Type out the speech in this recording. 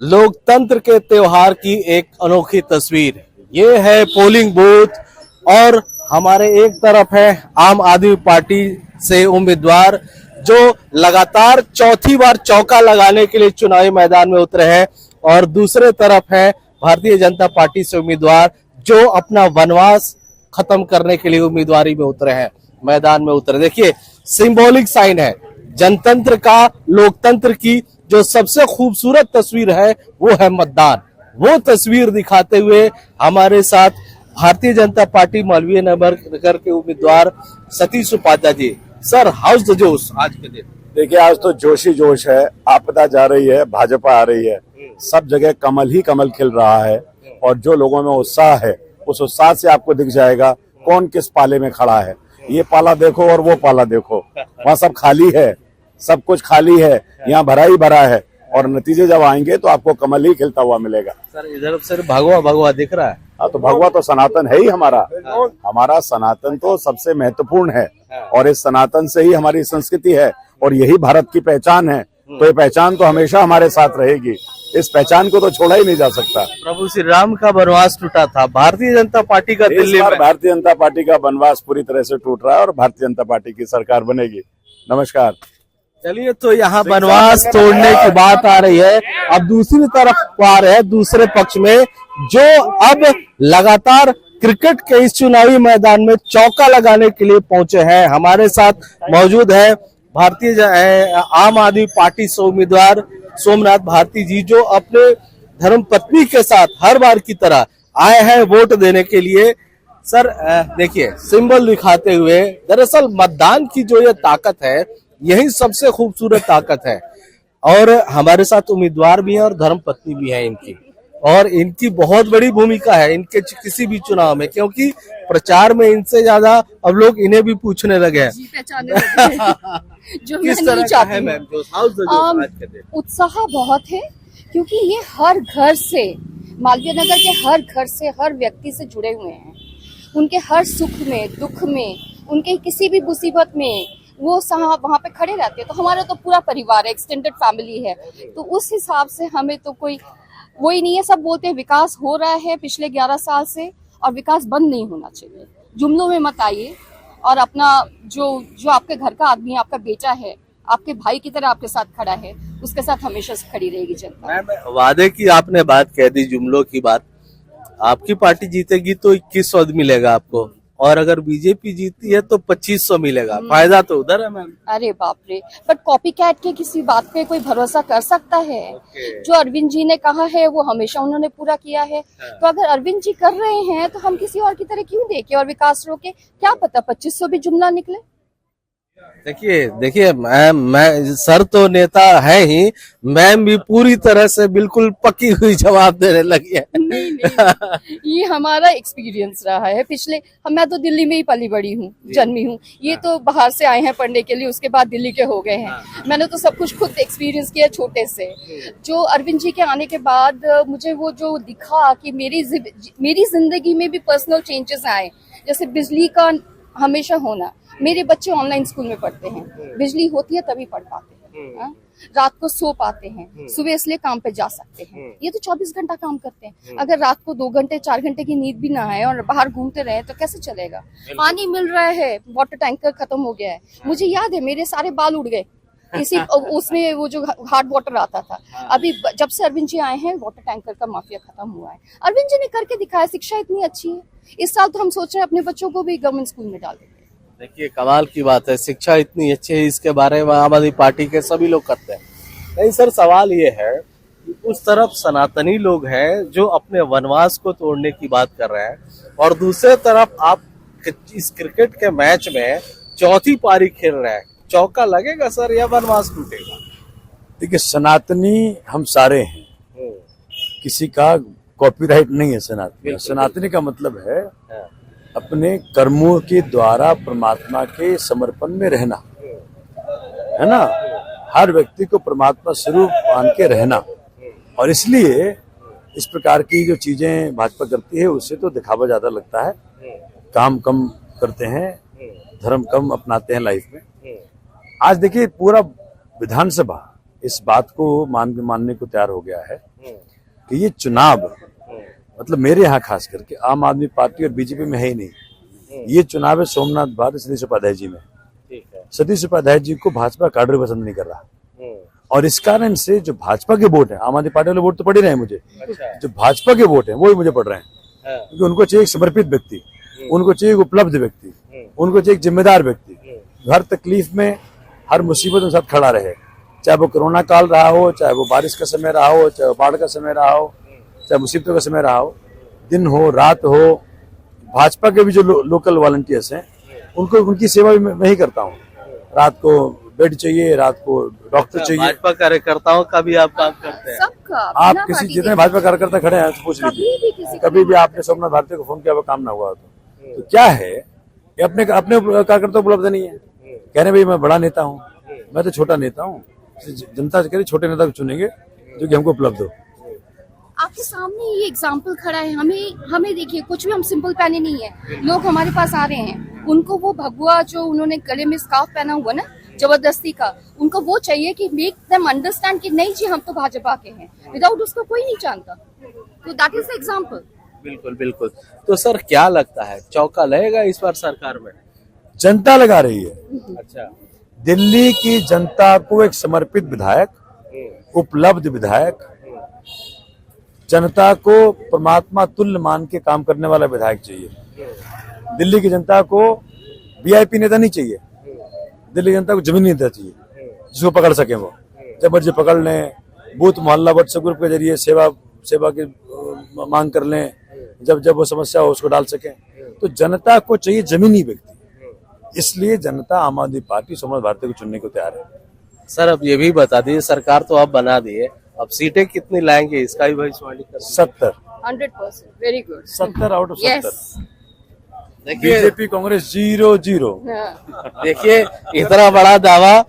लोकतंत्र के त्योहार की एक अनोखी तस्वीर। ये है पोलिंग बूथ और हमारे एक तरफ है आम आदमी पार्टी से उम्मीदवार जो लगातार चौथी बार चौका लगाने के लिए चुनावी मैदान में उतरे हैं और दूसरे तरफ है भारतीय जनता पार्टी से उम्मीदवार जो अपना वनवास खत्म करने के लिए उम्मीदवारी में उतरे हैं, मैदान में उतरे। देखिए सिंबॉलिक साइन है जनतंत्र का, लोकतंत्र की जो सबसे खूबसूरत तस्वीर है वो है मतदान। वो तस्वीर दिखाते हुए हमारे साथ भारतीय जनता पार्टी मौलवी नगर के उम्मीदवार Satish Upadhyay ji. Sir, house the जोश आज के दिन? देखिए, आज तो जोश ही जोश है। आपदा जा रही है, भाजपा आ रही है, सब जगह कमल ही कमल खिल रहा है और जो लोगों में उत्साह है उस उत्साह से आपको दिख जाएगा कौन किस पाले में खड़ा है। ये पाला देखो और वो पाला देखो, वहाँ सब खाली है, सब कुछ खाली है, यहाँ भरा ही भरा है और नतीजे जब आएंगे तो आपको कमल ही खिलता हुआ मिलेगा। सर, इधर सिर्फ भगवा भगवा दिख रहा है। हाँ, तो भगवा तो सनातन है ही हमारा सनातन तो सबसे महत्वपूर्ण है और इस सनातन से ही हमारी संस्कृति है और यही भारत की पहचान है। तो ये पहचान तो हमेशा हमारे साथ रहेगी, इस पहचान को तो छोड़ा ही नहीं जा सकता। प्रभु श्री राम का वनवास टूटा था, भारतीय जनता पार्टी का दिल्ली में भारतीय जनता पार्टी का वनवास पूरी तरह से टूट रहा है और भारतीय जनता पार्टी की सरकार बनेगी। नमस्कार। चलिए, तो यहाँ वनवास तोड़ने की बात आ रही है। अब दूसरी तरफ पार है, दूसरे पक्ष में जो अब लगातार क्रिकेट के इस चुनावी मैदान में चौका लगाने के लिए पहुंचे हैं। हमारे साथ मौजूद है भारतीय आम आदमी पार्टी से उम्मीदवार सोमनाथ भारती जी जो अपने धर्मपत्नी के साथ हर बार की तरह आए हैं वोट देने के लिए। सर, देखिए सिंबल दिखाते हुए, दरअसल मतदान की जो ये ताकत है यही सबसे खूबसूरत ताकत है और हमारे साथ उम्मीदवार भी हैं और धर्मपत्नी भी है इनकी, और इनकी बहुत बड़ी भूमिका है इनके किसी भी चुनाव में, क्योंकि प्रचार में इनसे ज्यादा अब लोग इन्हें भी पूछने लगे हैं। जो किस तरह का है मैम उत्साह बहुत है क्योंकि ये हर घर से, मालवीय नगर के हर घर से, हर व्यक्ति से जुड़े हुए हैं। उनके हर सुख में, दुख में, उनके किसी भी मुसीबत में वो वहाँ पे खड़े रहते हैं। तो हमारा तो पूरा परिवार है, एक्सटेंडेड फैमिली है, तो उस हिसाब से हमें तो कोई वही नहीं है। सब बोलते हैं विकास हो रहा है पिछले 11 साल से और विकास बंद नहीं होना चाहिए। जुमलों में मत आइए और अपना जो आपके घर का आदमी है, आपका बेटा है, आपके भाई की तरह आपके साथ खड़ा है, उसके साथ हमेशा से खड़ी रहेगी जनता। वादे की आपने बात कह दी, जुमलों की बात। आपकी पार्टी जीतेगी तो 2100 मिलेगा आपको और अगर बीजेपी जीती है तो 2500 मिलेगा। फायदा तो उधर है मैम। अरे बाप रे, बट कॉपी कैट के किसी बात पे कोई भरोसा कर सकता है? जो अरविंद जी ने कहा है वो हमेशा उन्होंने पूरा किया है। तो अगर अरविंद जी कर रहे हैं तो हम किसी और की तरह क्यों देखें और विकास रोके? क्या पता 2500 भी जुमला निकले। देखिए मैं सर तो नेता है ही, मैम भी पूरी तरह से बिल्कुल पकी हुई जवाब देने लगी है। नहीं, ये हमारा एक्सपीरियंस रहा है पिछले। मैं तो दिल्ली में ही पली बड़ी हूँ, जन्मी हूँ। ये तो बाहर से आए हैं पढ़ने के लिए, उसके बाद दिल्ली के हो गए हैं। मैंने तो सब कुछ खुद एक्सपीरियंस किया छोटे से। जो अरविंद जी के आने के बाद मुझे वो जो दिखा कि मेरी जिंदगी में भी पर्सनल चेंजेस आए, जैसे बिजली का हमेशा होना। मेरे बच्चे ऑनलाइन स्कूल में पढ़ते हैं, बिजली होती है तभी पढ़ पाते हैं, रात को सो पाते हैं, सुबह इसलिए काम पे जा सकते हैं। ये तो 24 घंटा काम करते हैं। अगर रात को 2 घंटे 4 घंटे की नींद भी ना आए और बाहर घूमते रहे तो कैसे चलेगा? पानी मिल रहा है, वाटर टैंकर खत्म हो गया है। मुझे याद है मेरे सारे बाल उड़ गए इसी उसमें, वो जो हार्ड वाटर आता था। अभी जब से अरविंद जी आए हैं वाटर टैंकर का माफिया खत्म हुआ है। अरविंद जी ने करके दिखाया। शिक्षा इतनी अच्छी है, इस साल तो हम सोच रहे हैं अपने बच्चों को भी गवर्नमेंट स्कूल में डाल देंगे। देखिए कमाल की बात है, शिक्षा इतनी अच्छी है, इसके बारे में आम आदमी पार्टी के सभी लोग करते हैं। नहीं सर, सवाल ये है कि उस तरफ सनातनी लोग हैं जो अपने वनवास को तोड़ने की बात कर रहे हैं और दूसरे तरफ आप इस क्रिकेट के मैच में चौथी पारी खेल रहे हैं। चौका लगेगा सर या वनवास टूटेगा? देखिए, सनातनी हम सारे हैं, किसी का कॉपीराइट नहीं है। सनातनी का मतलब है अपने कर्मों के द्वारा परमात्मा के समर्पण में रहना, है ना। हर व्यक्ति को परमात्मा स्वरूप मान के रहना और इसलिए इस प्रकार की जो चीजें भाजपा करती है उससे तो दिखावा ज्यादा लगता है। काम कम करते हैं, धर्म कम अपनाते हैं लाइफ में। आज देखिए पूरा विधानसभा इस बात को मानने को तैयार हो गया है कि ये चुनाव मतलब मेरे यहाँ खास करके आम आदमी पार्टी और बीजेपी में है ही नहीं। ये चुनाव है सोमनाथ भारत सतीश उपाध्याय जी में। सतीश उपाध्याय जी को भाजपा काडर पसंद नहीं कर रहा और इस कारण से जो भाजपा के वोट है, आम आदमी पार्टी वाले वोट तो पड़ ही रहे हैं मुझे, जो भाजपा के वोट है वो ही मुझे पड़ रहे हैं क्योंकि उनको चाहिए एक समर्पित व्यक्ति, उनको चाहिए एक उपलब्ध व्यक्ति, उनको चाहिए एक जिम्मेदार व्यक्ति, हर तकलीफ में हर मुसीबत में साथ खड़ा रहे, चाहे वो कोरोना काल रहा हो, चाहे वो बारिश का समय रहा हो, चाहे वो बाढ़ का समय रहा हो, चाहे मुसीबतों का समय रहा हो, दिन हो रात हो। भाजपा के भी जो लोकल वॉलंटियर्स हैं उनको उनकी सेवा भी मैं ही करता हूँ। रात को बेड चाहिए, रात को डॉक्टर चाहिए। भाजपा कार्यकर्ताओं का भी आप काम करते हैं? सबका आप किसी जितने भाजपा कार्यकर्ता खड़े हैं तो पूछ लीजिए, कभी भी आपने सोमनाथ भारती को फोन किया वो काम ना हुआ तो क्या है ये अपने कार्यकर्ता उपलब्ध नहीं है। कह रहे भाई मैं बड़ा नेता हूँ, मैं तो छोटा नेता हूँ। जनता से कह रही छोटे नेता को चुनेंगे जो कि हमको उपलब्ध हो। आपके सामने ये एग्जाम्पल खड़ा है। हमें देखिए, कुछ भी हम सिंपल पहने नहीं है। लोग हमारे पास आ रहे हैं, उनको वो भगवा जो उन्होंने गले में स्कार्फ पहना हुआ ना जबरदस्ती का, उनको वो चाहिए कि मेक देम अंडरस्टैंड कि नहीं जी हम तो भाजपा के हैं। विदाउट उसको कोई नहीं जानता। तो दैट इज द एग्जाम्पल। बिल्कुल बिल्कुल। तो सर क्या लगता है, चौका लगेगा इस बार सरकार में? जनता लगा रही है। अच्छा। दिल्ली की जनता को एक समर्पित विधायक, उपलब्ध विधायक, जनता को परमात्मा तुल्य मान के काम करने वाला विधायक चाहिए। दिल्ली की जनता को वीआईपी नेता नहीं चाहिए। दिल्ली की जनता को जमीनी नेता चाहिए जिसको पकड़ सके, वो जब मर्जी पकड़ लें, बूथ मोहल्ला व्हाट्सएप ग्रुप के जरिए सेवा की मांग कर लें, जब वो समस्या हो उसको डाल सकें। तो जनता को चाहिए जमीनी व्यक्ति, इसलिए जनता आम आदमी पार्टी सोमनाथ भारती को चुनने को तैयार है। सर अब ये भी बता दीजिए, सरकार तो आप बना दिए, अब सीटें कितनी लाएंगे इसका भी भविष्यवाणी कर? 70। 100%। Very good. 70 out of 70। Yes. देखिए बीजेपी कांग्रेस 0-0। हाँ। देखिए इतना बड़ा दावा